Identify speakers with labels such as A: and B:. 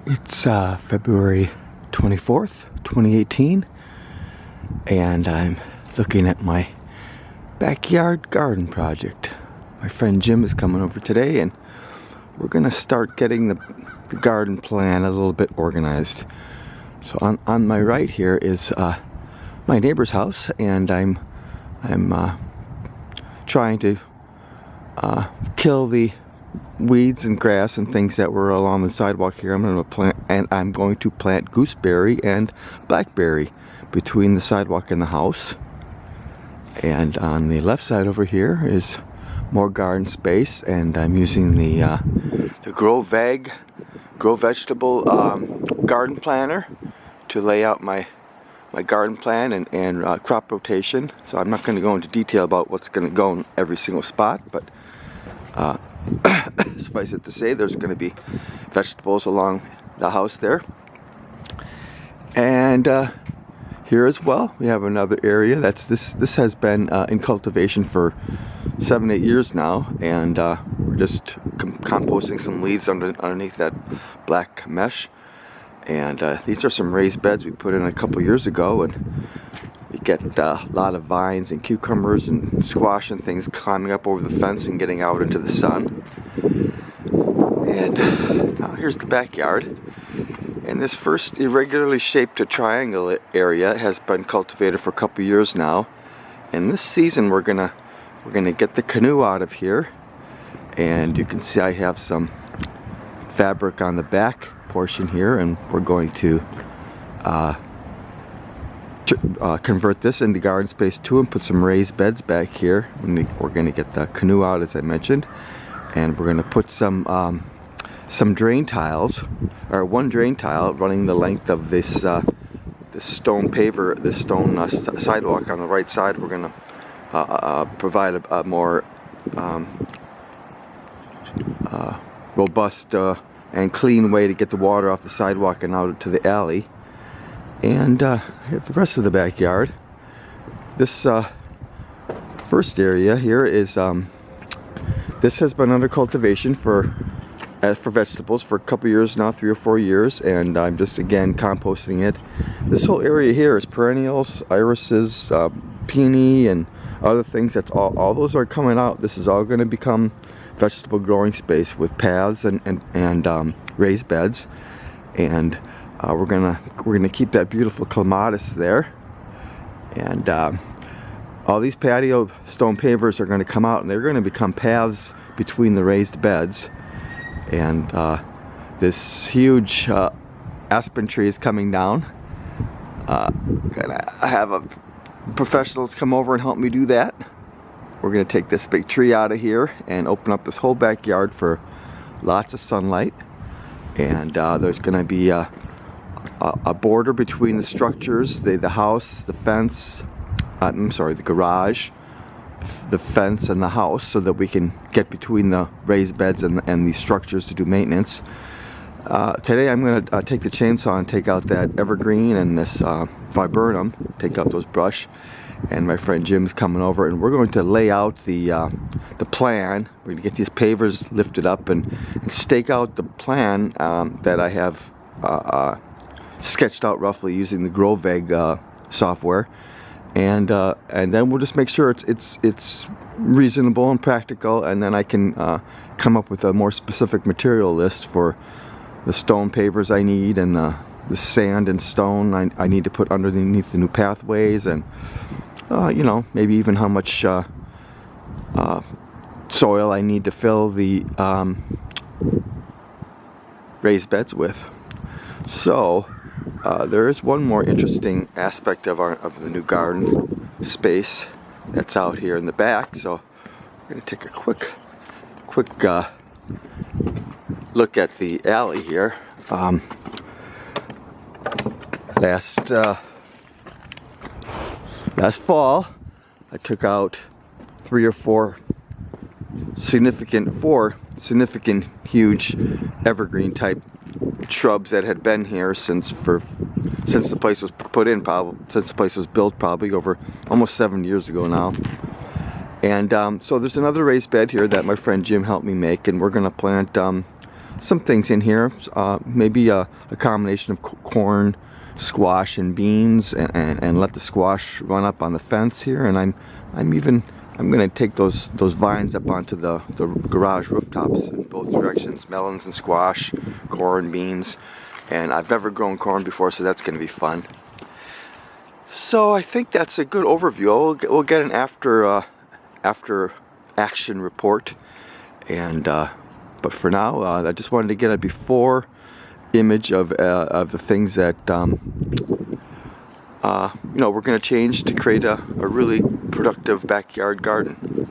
A: It's February 24th, 2018, and I'm looking at my backyard garden project. My friend Jim is coming over today, and we're gonna start getting the garden plan a little bit organized. So on my right here is my neighbor's house, and I'm trying to kill the weeds and grass and things that were along the sidewalk here. I'm going to plant gooseberry and blackberry between the sidewalk and the house. And on the left side over here is more garden space, and I'm using the Grow Vegetable garden planner to lay out my garden plan and crop rotation. So I'm not going to go into detail about what's going to go in every single spot, but suffice it to say, there's going to be vegetables along the house there. And here as well, we have another area that's this has been in cultivation for 7-8 years now, and we're just composting some leaves underneath that black mesh. And these are some raised beds we put in a couple years ago, and we get a lot of vines and cucumbers and squash and things climbing up over the fence and getting out into the sun. And now here's the backyard. And this first irregularly shaped triangle area has been cultivated for a couple years now. And this season we're gonna get the canoe out of here. And you can see I have some fabric on the back portion here, and we're going to convert this into garden space too, and put some raised beds back here. We're going to get the canoe out, as I mentioned, and we're going to put some drain tiles, or one drain tile running the length of this stone paver, this stone sidewalk on the right side. We're going to provide a more robust and clean way to get the water off the sidewalk and out to the alley. And the rest of the backyard, this first area here is this has been under cultivation for vegetables for a couple years now, 3 or 4 years, and I'm just again composting it. This whole area here is perennials, irises, peony, and other things. That's all those are coming out. This is all going to become vegetable growing space with paths and raised beds, and we're gonna keep that beautiful clematis there. And all these patio stone pavers are going to come out, and they're going to become paths between the raised beds. And this huge aspen tree is coming down. Gonna have professionals come over and help me do that. We're going to take this big tree out of here and open up this whole backyard for lots of sunlight. And there's going to be a border between the structures, the house, the fence, the garage, the fence, and the house, so that we can get between the raised beds and these structures to do maintenance. Today I'm going to take the chainsaw and take out that evergreen and this viburnum, take out those brush. And my friend Jim's coming over, and we're going to lay out the plan. We're going to get these pavers lifted up and stake out the plan that I have sketched out roughly using the Grow software, and then we'll just make sure it's reasonable and practical, and then I can come up with a more specific material list for the stone pavers I need, and the sand and stone I need to put underneath the new pathways, and you know, maybe even how much soil I need to fill the raised beds with. So there is one more interesting aspect of the new garden space that's out here in the back. So we're going to take a quick look at the alley here. Last fall, I took out 3 or 4 significant huge evergreen type shrubs that had been here since the place was put in, since the place was built, probably over almost 7 years ago now. And so there's another raised bed here that my friend Jim helped me make, and we're going to plant some things in here. Maybe a combination of corn, squash, and beans, and let the squash run up on the fence here. And I'm going to take those vines up onto the garage rooftops in both directions. Melons and squash, corn, beans, and I've never grown corn before, so that's going to be fun. So I think that's a good overview. We'll get an after action report, and but for now, I just wanted to get a before image of the things that you know, we're going to change to create a really productive backyard garden.